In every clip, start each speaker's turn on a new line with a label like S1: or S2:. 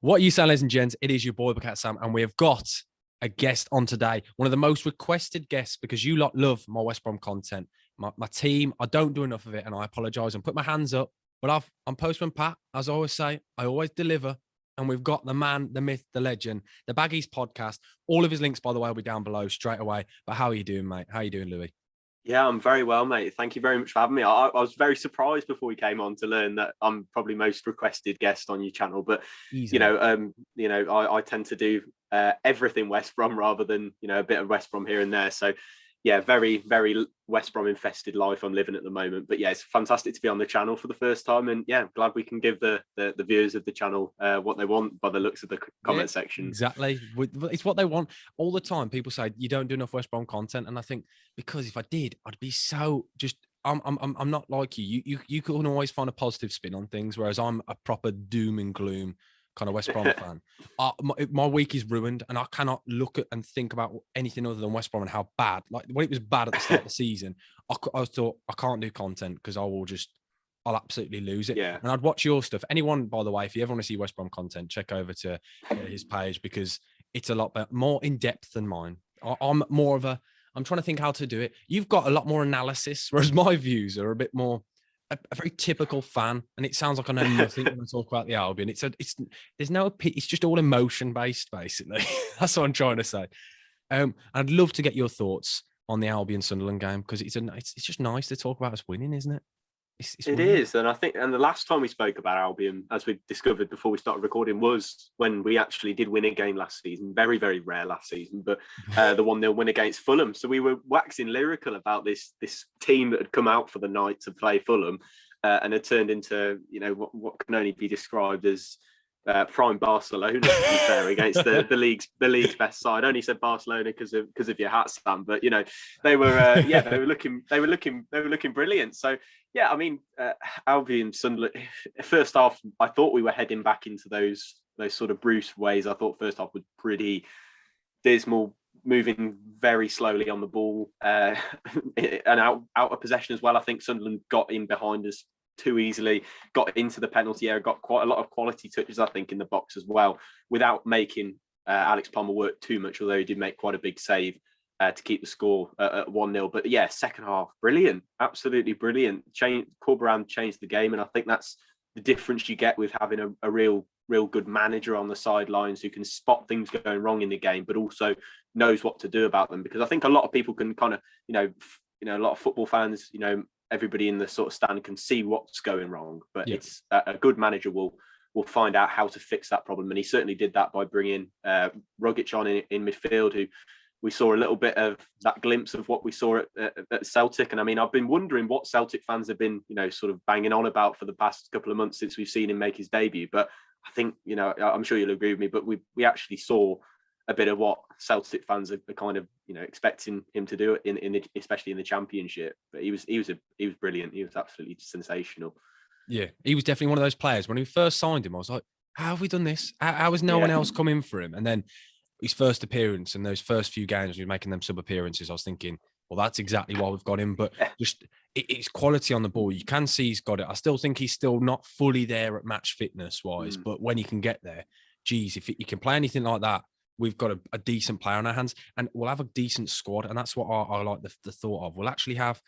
S1: What are you saying, ladies and gents? It is your boy, Cat Sam, and we have got a guest on today. One of the most requested guests because you lot love my West Brom content. My team, I don't do enough of it, and I apologise and put my hands up. But I'm Postman Pat, as I always say. I always deliver. And we've got the man, the myth, the legend, the Baggies Podcast. All of his links, by the way, will be down below straight away. But how are you doing, mate? How are you doing, Louis?
S2: Yeah, I'm very well, mate. Thank you very much for having me. I was very surprised before we came on to learn that I'm probably most requested guest on your channel. But
S1: Easily.
S2: I tend to do everything West Brom rather than a bit of West Brom here and there. So yeah, very, very West Brom infested life I'm living at the moment. But yeah, it's fantastic to be on the channel for the first time, and yeah, I'm glad we can give the viewers of the channel what they want by the looks of the comment section.
S1: Exactly, it's what they want all the time. People say you don't do enough West Brom content, and I think because if I did, I'd be so just. I'm not like you. You can always find a positive spin on things, whereas I'm a proper doom and gloom kind of West Brom fan. My week is ruined, and I cannot look at and think about anything other than West Brom and how bad. Like when it was bad at the start of the season, I thought I can't do content because I'll absolutely lose it.
S2: Yeah.
S1: And I'd watch your stuff. Anyone, by the way, if you ever want to see West Brom content, check over to his page because it's a lot better, more in depth than mine. I'm trying to think how to do it. You've got a lot more analysis, whereas my views are a bit more. A very typical fan, and it sounds like I know nothing when I talk about the Albion. It's just all emotion based, basically. That's what I'm trying to say. I'd love to get your thoughts on the Albion Sunderland game because it's just nice to talk about us winning, isn't it?
S2: It is, and I think, and the last time we spoke about Albion, as we discovered before we started recording, was when we actually did win a game last season. Very, very rare last season, but the 1-0 win against Fulham. So we were waxing lyrical about this team that had come out for the night to play Fulham, and had turned into what can only be described as prime Barcelona, to be fair, against the league's best side. I only said Barcelona because of your hat, Sam, but they were looking brilliant. So yeah, I mean, Albion, Sunderland. First half, I thought we were heading back into those sort of Bruce ways. I thought first half was pretty dismal, moving very slowly on the ball, and out of possession as well. I think Sunderland got in behind us too easily, got into the penalty area, got quite a lot of quality touches, I think, in the box as well, without making Alex Palmer work too much, although he did make quite a big save to keep the score at 1-0. But yeah, second half, brilliant, absolutely brilliant. Corberan changed the game, and I think that's the difference you get with having a real good manager on the sidelines who can spot things going wrong in the game, but also knows what to do about them. Because I think a lot of people can kind of, a lot of football fans, everybody in the sort of stand can see what's going wrong, but it's a good manager will find out how to fix that problem. And he certainly did that by bringing Rogic on in midfield, who we saw a little bit of that glimpse of what we saw at Celtic. And I mean, I've been wondering what Celtic fans have been, sort of banging on about for the past couple of months since we've seen him make his debut. But I think, I'm sure you'll agree with me, but we actually saw a bit of what Celtic fans are kind of, expecting him to do especially in the Championship. But he was brilliant. He was absolutely sensational.
S1: Yeah, he was definitely one of those players. When we first signed him, I was like, how have we done this? How has no one else come in for him? And then his first appearance and those first few games, we were making them sub appearances. I was thinking, well, that's exactly why we've got him. But just it's quality on the ball. You can see he's got it. I still think he's still not fully there at match fitness wise, but when he can get there, geez, if he can play anything like that, we've got a decent player on our hands, and we'll have a decent squad. And that's what I like the thought of. We'll actually have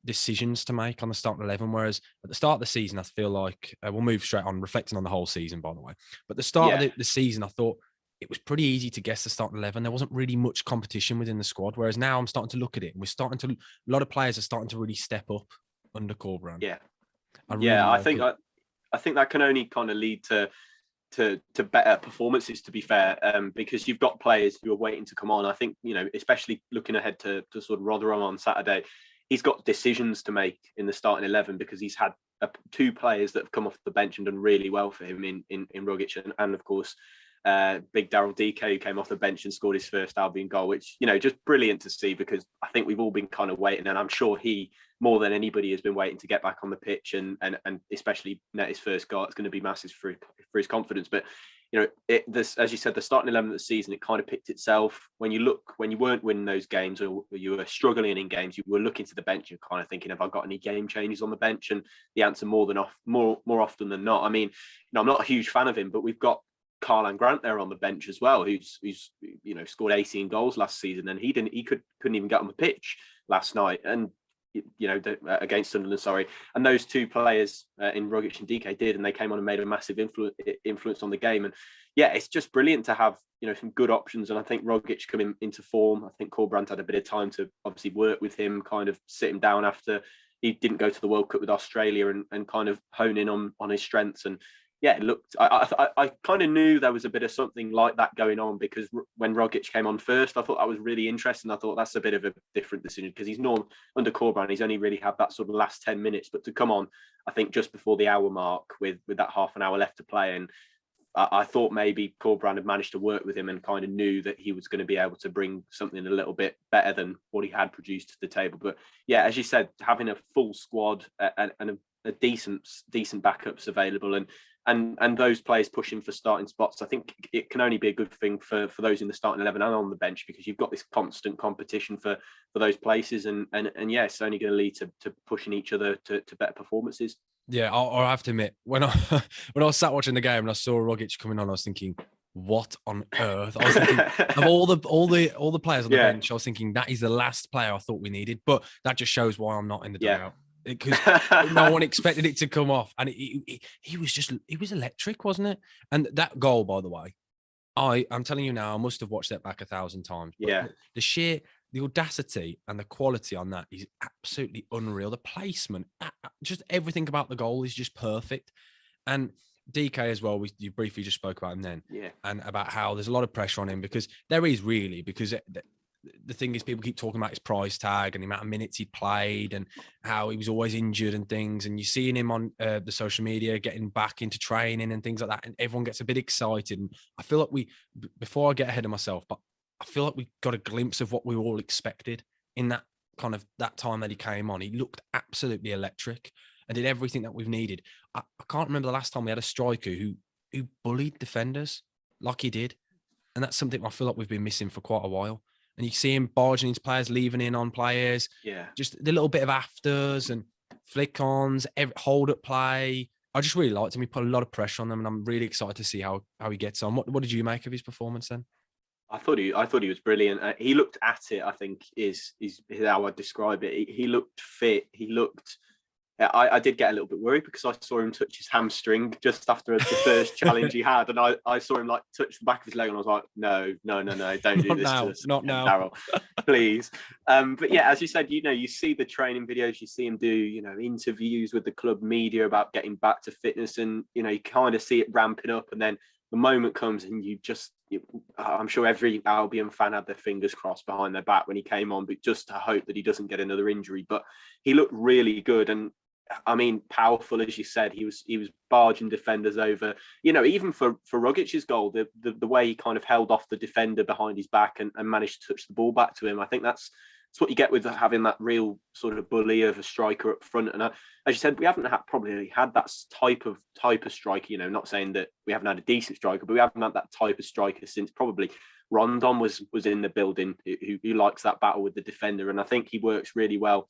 S1: decisions to make on the starting 11, whereas at the start of the season, I feel like we'll move straight on, reflecting on the whole season, by the way. But the start of the season, I thought it was pretty easy to guess the starting 11. There wasn't really much competition within the squad, whereas now I'm starting to look at it, and a lot of players are starting to really step up under Corberan.
S2: Yeah,
S1: I
S2: think that can only kind of lead to better performances, to be fair, because you've got players who are waiting to come on. I think, especially looking ahead to sort of Rotherham on Saturday, he's got decisions to make in the starting 11 because he's had two players that have come off the bench and done really well for him in Rogic and of course, big Daryl Dike, who came off the bench and scored his first Albion goal, which, just brilliant to see, because I think we've all been kind of waiting, and I'm sure he, more than anybody, has been waiting to get back on the pitch and especially net his first goal. It's going to be massive for his confidence. But as you said, the starting 11 of the season, it kind of picked itself. When you weren't winning those games, or you were struggling in games, you were looking to the bench and kind of thinking, have I got any game changes on the bench? And the answer more often than not. I mean, I'm not a huge fan of him, but we've got Karlan Grant there on the bench as well, who's scored 18 goals last season, and he couldn't even get on the pitch last night, and against Sunderland, sorry. And those two players in Rogic and Dike did, and they came on and made a massive influence on the game. And yeah, it's just brilliant to have some good options. And I think Rogic coming into form. I think Corberan had a bit of time to obviously work with him, kind of sit him down after he didn't go to the World Cup with Australia, and kind of hone in on his strengths. And yeah, it looked. I kind of knew there was a bit of something like that going on, because when Rogic came on first, I thought that was really interesting. I thought that's a bit of a different decision, because he's under Corberan, he's only really had that sort of last 10 minutes, but to come on, I think just before the hour mark with that half an hour left to play, and I thought maybe Corberan had managed to work with him and kind of knew that he was going to be able to bring something a little bit better than what he had produced to the table. But yeah, as you said, having a full squad and a decent backups available, and those players pushing for starting spots, I think it can only be a good thing for those in the starting 11 and on the bench, because you've got this constant competition for those places, and yeah, it's only going to lead to pushing each other to better performances.
S1: Yeah, I'll have to admit, when I was sat watching the game and I saw Rogic coming on, I was thinking, what on earth? I was thinking of all the players on the bench, I was thinking that is the last player I thought we needed. But that just shows why I'm not in the dugout, because no one expected it to come off, and he was electric, wasn't it? And that goal, by the way, I'm telling you now, I must have watched that back 1,000 times.
S2: Yeah,
S1: the audacity and the quality on that is absolutely unreal. The placement, just everything about the goal is just perfect. And Dike as well, you briefly just spoke about him then, and about how there's a lot of pressure on him, because there is really, because the thing is, people keep talking about his price tag and the amount of minutes he played and how he was always injured and things. And you're seeing him on the social media getting back into training and things like that. And everyone gets a bit excited. And I feel like before I get ahead of myself, but I feel like we got a glimpse of what we all expected in that kind of that time that he came on. He looked absolutely electric and did everything that we've needed. I can't remember the last time we had a striker who bullied defenders like he did. And that's something I feel like we've been missing for quite a while. And you see him barging into players, leaving in on players. Yeah. Just the little bit of afters and flick-ons, hold up play. I just really liked him. He put a lot of pressure on them, and I'm really excited to see how he gets on. What did you make of his performance then?
S2: I thought he was brilliant. He looked at it, I think, is how I'd describe it. He looked fit. He looked... I did get a little bit worried, because I saw him touch his hamstring just after the first challenge he had, and I saw him like touch the back of his leg, and I was like, no, don't do this. Not now, Darryl, please. But yeah, as you said, you see the training videos, you see him do, interviews with the club media about getting back to fitness, and you kind of see it ramping up, and then the moment comes, and I'm sure every Albion fan had their fingers crossed behind their back when he came on, but just to hope that he doesn't get another injury. But he looked really good, and I mean, powerful, as you said. He was barging defenders over. Even for Rogic's goal, the way he kind of held off the defender behind his back and managed to touch the ball back to him. I think that's what you get with having that real sort of bully of a striker up front. And as you said, we haven't probably had that type of striker. Not saying that we haven't had a decent striker, but we haven't had that type of striker since probably Rondon was in the building, who likes that battle with the defender. And I think he works really well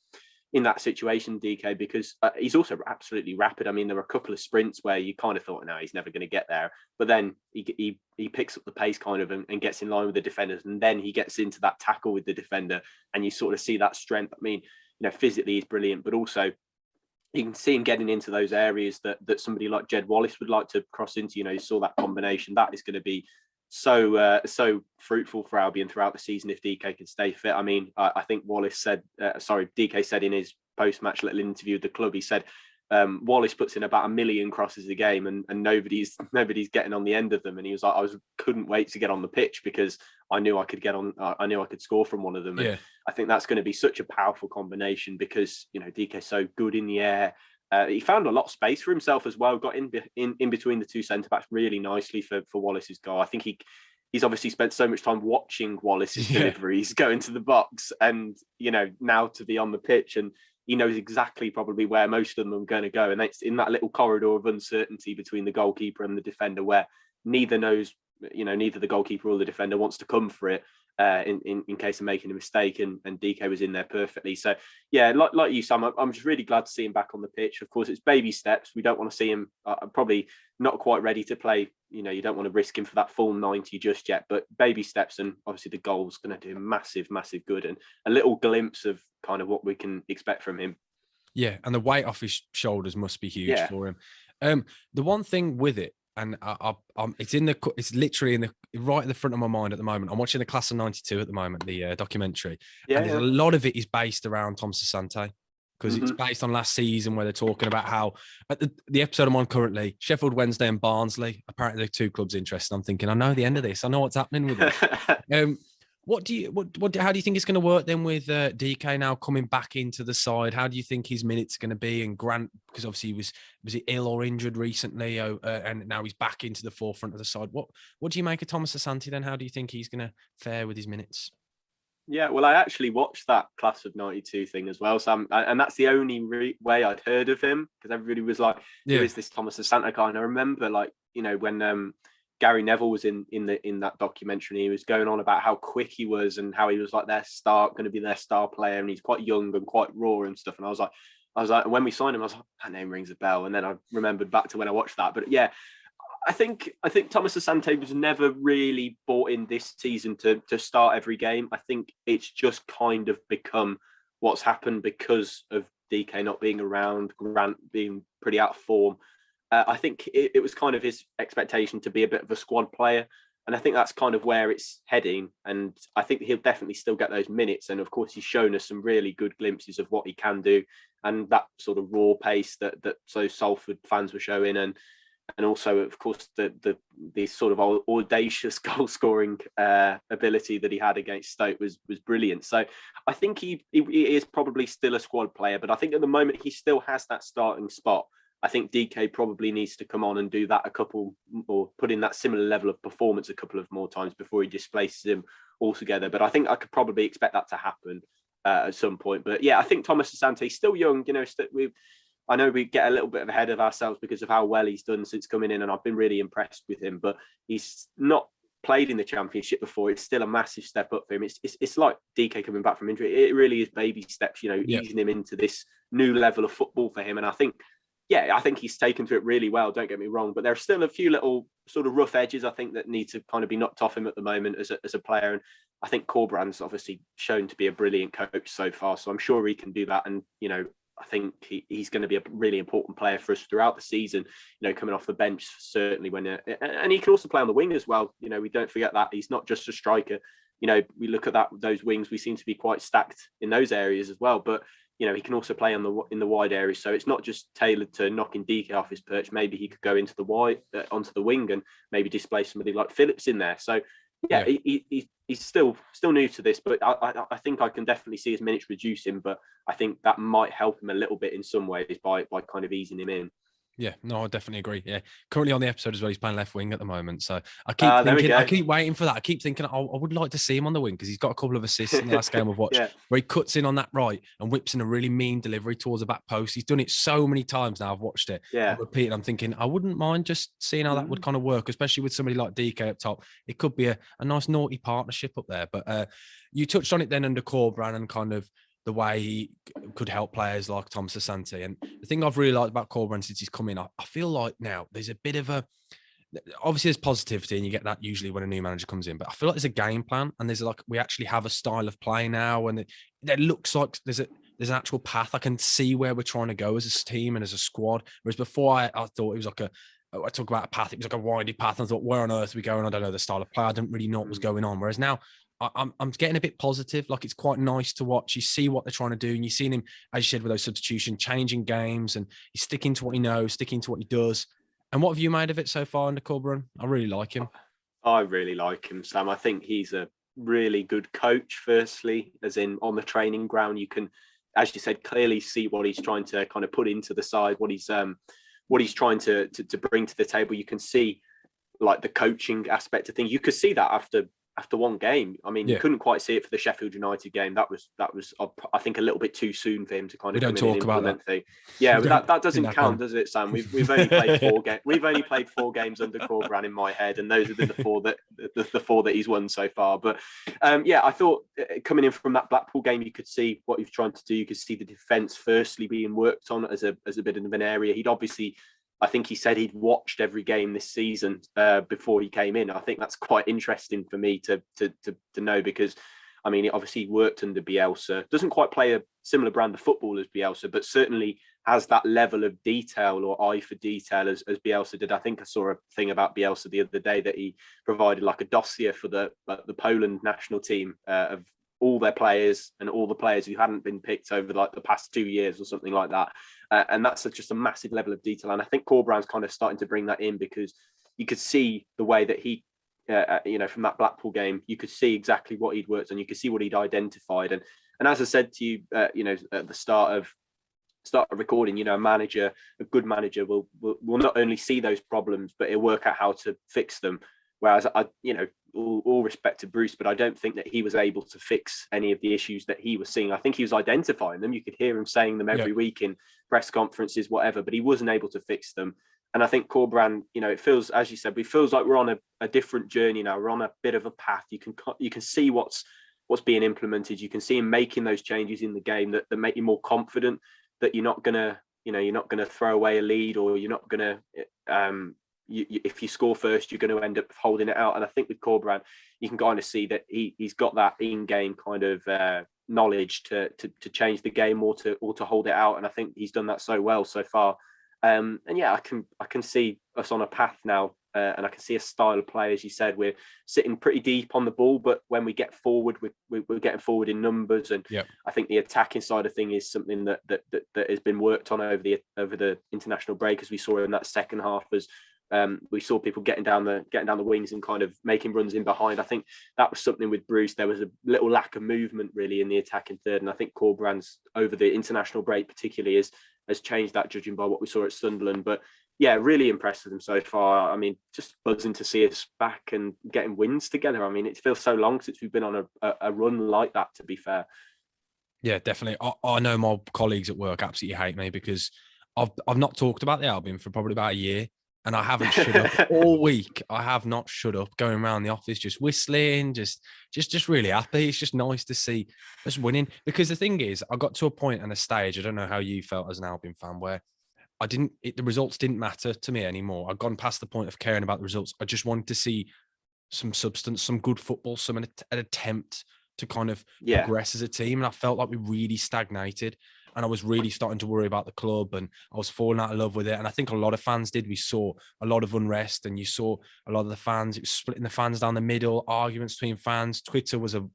S2: in that situation, Dike, because he's also absolutely rapid. I mean, there were a couple of sprints where you kind of thought, no, he's never going to get there. But then he picks up the pace kind of and gets in line with the defenders. And then he gets into that tackle with the defender, and you sort of see that strength. I mean, physically he's brilliant, but also you can see him getting into those areas that somebody like Jed Wallace would like to cross into. You saw that combination. That is going to be so fruitful for Albion throughout the season if Dike can stay fit. I mean, I think Dike said in his post-match little interview with the club, he said Wallace puts in about 1 million crosses a game, and nobody's getting on the end of them. And he was like, couldn't wait to get on the pitch, because I knew I could get on. I knew I could score from one of them. And I think that's going to be such a powerful combination, because Dike's so good in the air. He found a lot of space for himself as well. Got in between the two centre backs really nicely for Wallace's goal. I think he's obviously spent so much time watching Wallace's deliveries go into the box, and now to be on the pitch, and he knows exactly probably where most of them are going to go, and it's in that little corridor of uncertainty between the goalkeeper and the defender, where neither the goalkeeper or the defender wants to come for it. In case of making a mistake, and Dike was in there perfectly. So yeah, like you, Sam, I'm just really glad to see him back on the pitch. Of course, it's baby steps. We don't want to see him probably not quite ready to play you don't want to risk him for that full 90 just yet. But baby steps, and obviously the goal's going to do massive good, and a little glimpse of kind of what we can expect from him.
S1: Yeah, and the weight off his shoulders must be huge for him. The one thing with it, and it's literally right at the front of my mind at the moment. I'm watching the Class of '92 at the moment, the documentary, and there's a lot of it is based around Thomas Asante, because it's based on last season, where they're talking about how at the episode I'm on currently, Sheffield Wednesday and Barnsley, apparently the two clubs interested. I'm thinking, I know the end of this. I know what's happening with this. How do you think it's going to work then with Dike now coming back into the side? How do you think his minutes are going to be? And Grant, because obviously was he ill or injured recently, and now he's back into the forefront of the side. What do you make of Thomas Asante then? How do you think he's going to fare with his minutes?
S2: Yeah, well, I actually watched that Class of '92 thing as well, Sam, and that's the only way I'd heard of him, because everybody was like, "Who is this Thomas Asante guy?" And I remember, like, when Gary Neville was in that documentary, he was going on about how quick he was and how he was like going to be their star player, and he's quite young and quite raw and stuff. And I was like, when we signed him, I was like, that name rings a bell. And then I remembered back to when I watched that. But yeah, I think Thomas Asante was never really brought in this season to start every game. I think it's just kind of become what's happened because of Dike not being around, Grant being pretty out of form. I think it was kind of his expectation to be a bit of a squad player. And I think that's kind of where it's heading. And I think he'll definitely still get those minutes. And of course, he's shown us some really good glimpses of what he can do. And that sort of raw pace that so Salford fans were showing. And also, of course, the sort of audacious goal scoring ability that he had against Stoke was brilliant. So I think he is probably still a squad player. But I think at the moment, he still has that starting spot. I think Dike probably needs to come on and do that or put in that similar level of performance a couple of more times before he displaces him altogether. But I think I could probably expect that to happen at some point. But yeah, I think Thomas Asante is still young. I know we get a little bit ahead of ourselves because of how well he's done since coming in, and I've been really impressed with him. But he's not played in the Championship before. It's still a massive step up for him. It's like Dike coming back from injury. It really is baby steps, easing him into this new level of football for him. And I think he's taken to it really well, don't get me wrong, but there are still a few little sort of rough edges, I think, that need to kind of be knocked off him at the moment as a player. And I think Corberan's obviously shown to be a brilliant coach so far, so I'm sure he can do that. And, I think he's going to be a really important player for us throughout the season, coming off the bench, certainly and he can also play on the wing as well. We don't forget that he's not just a striker. We look at those wings, we seem to be quite stacked in those areas as well, but he can also play in the wide areas. So it's not just tailored to knocking Dike off his perch. Maybe he could go into the onto the wing and maybe displace somebody like Phillips in there. So yeah. He's still new to this, but I think I can definitely see his minutes reducing. But I think that might help him a little bit in some ways by kind of easing him in.
S1: Yeah, no, I definitely agree. Yeah, currently on the episode as well, he's playing left wing at the moment. So I keep waiting for that. I keep thinking I would like to see him on the wing because he's got a couple of assists in the last game I've watched where he cuts in on that right and whips in a really mean delivery towards the back post. He's done it so many times now. I've watched it.
S2: Yeah,
S1: I'm repeating. I'm thinking I wouldn't mind just seeing how that would kind of work, especially with somebody like Dike up top. It could be a nice naughty partnership up there. But you touched on it then under Corberan and kind of the way he could help players like Thomas Asante. And the thing I've really liked about Corberan since he's come in, I feel like now there's a bit of obviously there's positivity and you get that usually when a new manager comes in, but I feel like there's a game plan and we actually have a style of play now, and it looks like there's an actual path. I can see where we're trying to go as a team and as a squad. Whereas before I thought it was like I talk about a path, it was like a windy path. And I thought, where on earth are we going? I don't know the style of play. I didn't really know what was going on. Whereas now I'm getting a bit positive. Like it's quite nice to watch. You see what they're trying to do, and you've seen him, as you said, with those substitutions, changing games, and he's sticking to what he knows, sticking to what he does. And what have you made of it so far under Corberan? I really like him.
S2: I really like him, Sam. I think he's a really good coach. Firstly, as in on the training ground, you can, as you said, clearly see what he's trying to kind of put into the side, what he's trying to bring to the table. You can see like the coaching aspect of things. You could see that after one game. I mean, you couldn't quite see it for the Sheffield United game. That was I think a little bit too soon for him to kind of come in and implement things. Yeah, but that doesn't count, does it, Sam? We've only played 4 games. We've only played 4 games under Corberan in my head, and those have been the 4 that he's won so far. But I thought coming in from that Blackpool game, you could see what he's trying to do. You could see the defence firstly being worked on as a bit of an area. He'd obviously I think he said he'd watched every game this season before he came in. I think that's quite interesting for me to know, because I mean, obviously he worked under Bielsa, doesn't quite play a similar brand of football as Bielsa, but certainly has that level of detail or eye for detail as Bielsa did. I think I saw a thing about Bielsa the other day that he provided like a dossier for the Poland national team of all their players and all the players who hadn't been picked over like the past 2 years or something like that. And that's just a massive level of detail. And I think Corberan's kind of starting to bring that in, because you could see the way that he, from that Blackpool game, you could see exactly what he'd worked on. You could see what he'd identified. And as I said to you, at the start of recording, a good manager will not only see those problems, but he'll work out how to fix them. Whereas all respect to Bruce, but I don't think that he was able to fix any of the issues that he was seeing. I think he was identifying them. You could hear him saying them every week in press conferences, whatever, but he wasn't able to fix them. And I think Corberan, it feels, as you said, it feels like we're on a different journey now. We're on a bit of a path. You can see what's being implemented. You can see him making those changes in the game that make you more confident that you're not gonna throw away a lead, or you're not gonna if you score first, you're going to end up holding it out. And I think with Corberan, you can kind of see that he's got that in-game kind of knowledge to change the game or to hold it out. And I think he's done that so well so far. And yeah, I can see us on a path now, and I can see a style of play. As you said, we're sitting pretty deep on the ball, but when we get forward, we're getting forward in numbers. And I think the attacking side of thing is something that has been worked on over the international break, as we saw in that second half. As we saw people getting down the wings and kind of making runs in behind. I think that was something with Bruce. There was a little lack of movement really in the attacking third, and I think Corberan's over the international break particularly has changed that, judging by what we saw at Sunderland. But yeah, really impressed with him so far. I mean, just buzzing to see us back and getting wins together. I mean, it feels so long since we've been on a run like that, to be fair.
S1: Yeah, definitely. I know my colleagues at work absolutely hate me because I've not talked about the Albion for probably about a year. And I haven't shut up all week. I have not shut up, going around the office, just whistling, just really happy. It's just nice to see us winning. Because the thing is, I got to a point and a stage, I don't know how you felt as an Albion fan, where the results didn't matter to me anymore. I'd gone past the point of caring about the results. I just wanted to see some substance, some good football, an attempt to kind of progress as a team. And I felt like we really stagnated. And I was really starting to worry about the club, and I was falling out of love with it. And I think a lot of fans did. We saw a lot of unrest, and you saw a lot of the fans, it was splitting the fans down the middle, arguments between fans.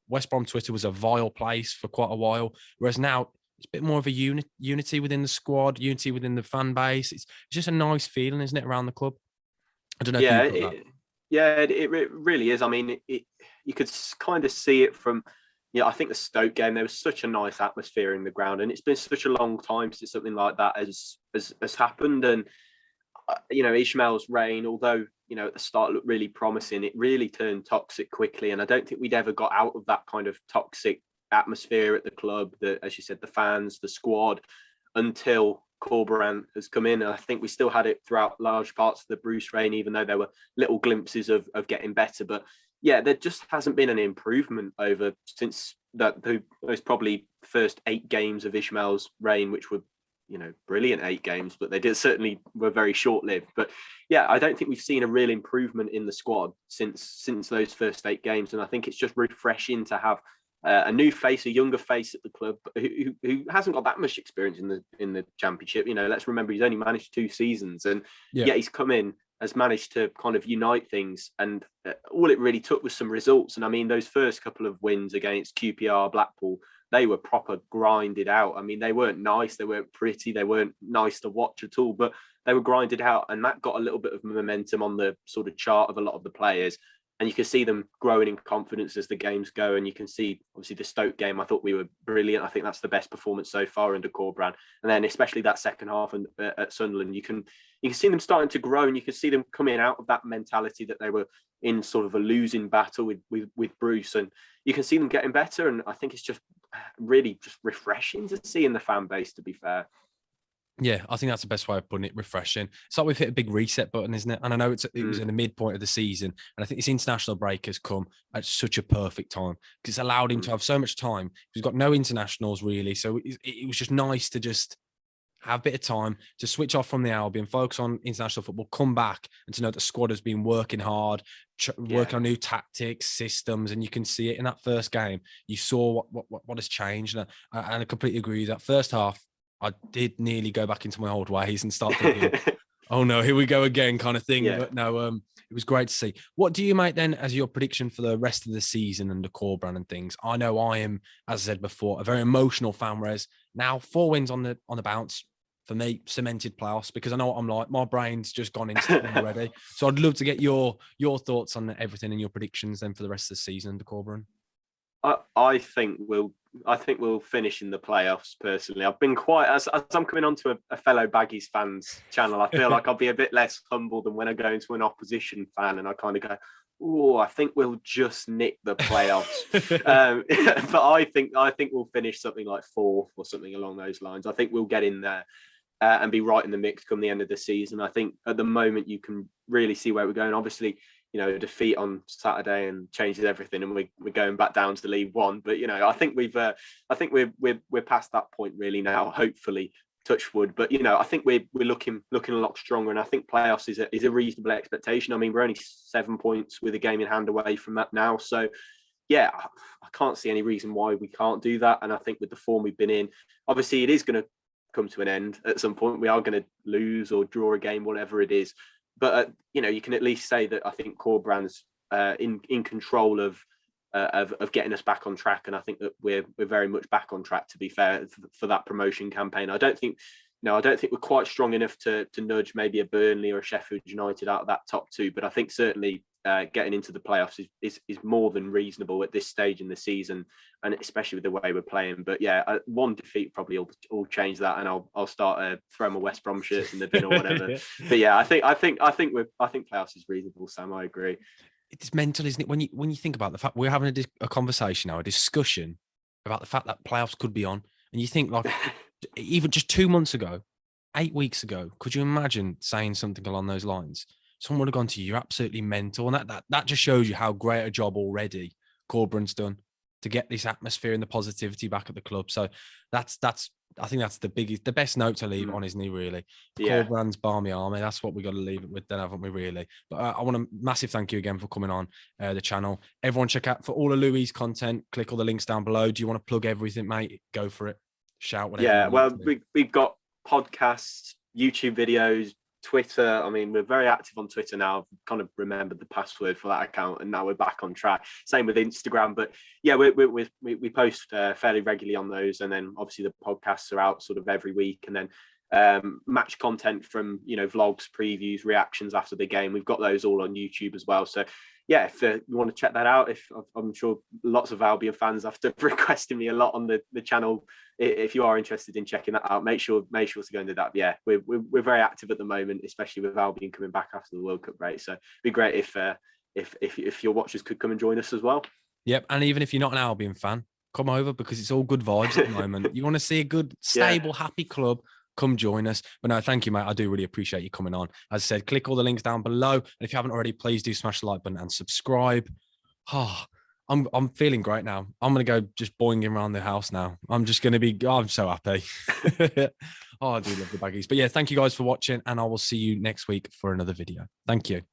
S1: West Brom Twitter was a vile place for quite a while. Whereas now it's a bit more of a unity within the squad, unity within the fan base. It's just a nice feeling, isn't it, around the club? I don't know if you got that.
S2: It really is. I mean, you could kind of see it from, I think the Stoke game, there was such a nice atmosphere in the ground, and it's been such a long time since something like that has happened. And Ishmael's reign, although at the start looked really promising, it really turned toxic quickly. And I don't think we'd ever got out of that kind of toxic atmosphere at the club, as you said, the fans, the squad, until Corberan has come in. And I think we still had it throughout large parts of the Bruce reign, even though there were little glimpses of getting better. But yeah, there just hasn't been an improvement since those probably first 8 games of Ishmael's reign, which were, brilliant 8 games, but certainly were very short-lived. But yeah, I don't think we've seen a real improvement in the squad since those first 8 games. And I think it's just refreshing to have a new face, a younger face at the club who hasn't got that much experience in the Championship. Let's remember he's only managed 2 seasons, and yet he's come in, has managed to kind of unite things, and all it really took was some results. And I mean, those first couple of wins against QPR, Blackpool, they were proper grinded out. I mean, they weren't nice, they weren't pretty, they weren't nice to watch at all, but they were grinded out, and that got a little bit of momentum on the sort of chart of a lot of the players. And you can see them growing in confidence as the games go. And you can see, obviously, the Stoke game, I thought we were brilliant. I think that's the best performance so far under Corberan. And then especially that second half at Sunderland, you can see them starting to grow, and you can see them coming out of that mentality that they were in sort of a losing battle with Bruce. And you can see them getting better. And I think it's just really just refreshing to see in the fan base, to be fair.
S1: Yeah, I think that's the best way of putting it, refreshing. It's like we've hit a big reset button, isn't it? And I know it was in the midpoint of the season, and I think this international break has come at such a perfect time because it's allowed him to have so much time. He's got no internationals really, so it was just nice to just have a bit of time to switch off from the Albion, focus on international football, come back, and to know that the squad has been working hard, working on new tactics, systems, and you can see it in that first game. You saw what has changed, and I completely agree with that. First half, I did nearly go back into my old ways and start thinking, oh no, here we go again, kind of thing. But no, it was great to see. What do you make then as your prediction for the rest of the season and the Corberan and things? I know I am, as I said before, a very emotional fan, whereas now 4 wins on the bounce, for me, cemented playoffs, because I know what I'm like. My brain's just gone into it already. So I'd love to get your thoughts on everything and your predictions then for the rest of the season, the Corberan.
S2: I think we'll finish in the playoffs. Personally, I've been quite as I'm coming onto a fellow Baggies fans channel. I feel like I'll be a bit less humble than when I go into an opposition fan and I kind of go, "Oh, I think we'll just nick the playoffs." But I think we'll finish something like 4th or something along those lines. I think we'll get in there and be right in the mix come the end of the season. I think at the moment you can really see where we're going. Obviously, a defeat on Saturday and changes everything, and we're going back down to League One. But I think we're past that point really now. Hopefully, touch wood. But I think we're looking a lot stronger, and I think playoffs is a reasonable expectation. I mean, we're only 7 points with a game in hand away from that now. So yeah, I can't see any reason why we can't do that. And I think with the form we've been in, obviously it is going to come to an end at some point. We are going to lose or draw a game, whatever it is. But you can at least say that I think Corberan's in control of getting us back on track, and I think that we're very much back on track. To be fair, for that promotion campaign, I don't think we're quite strong enough to nudge maybe a Burnley or a Sheffield United out of that top 2. But I think certainly getting into the playoffs is more than reasonable at this stage in the season, and especially with the way we're playing. But yeah, one defeat probably will change that, and I'll start throwing my West Brom shirts in the bin or whatever. But yeah, I think playoffs is reasonable, Sam. I agree.
S1: It's mental, isn't it? When you think about the fact we're having a conversation now, a discussion about the fact that playoffs could be on, and you think like even just 2 months ago, 8 weeks ago, could you imagine saying something along those lines? Someone would have gone to you, you're absolutely mental. And that just shows you how great a job already Corberan's done to get this atmosphere and the positivity back at the club. So I think that's the best note to leave on, isn't he, really? Corberan's Barmy Army. That's what we got to leave it with then, haven't we, really? But I want a massive thank you again for coming on the channel. Everyone check out for all of Louis' content. Click all the links down below. Do you want to plug everything, mate? Go for it. Shout whatever.
S2: Yeah, well, we've got podcasts, YouTube videos, Twitter. I mean, we're very active on Twitter now. I've kind of remembered the password for that account, and now we're back on track. Same with Instagram, but yeah, we post fairly regularly on those, and then obviously the podcasts are out sort of every week, and then match content from vlogs, previews, reactions after the game. We've got those all on YouTube as well. So yeah, if you want to check that out, I'm sure lots of Albion fans after requesting me a lot on the channel. If you are interested in checking that out, make sure to go and do that. But yeah, we're very active at the moment, especially with Albion coming back after the World Cup break. So it'd be great if your watchers could come and join us as well.
S1: Yep, and even if you're not an Albion fan, come over, because it's all good vibes at the moment. You want to see a good, stable, happy club, come join us. But no, thank you, mate. I do really appreciate you coming on. As I said, click all the links down below. And if you haven't already, please do smash the like button and subscribe. I'm feeling great now. I'm going to go just boinging around the house now. I'm so happy. I do love the Baggies. But yeah, thank you guys for watching, and I will see you next week for another video. Thank you.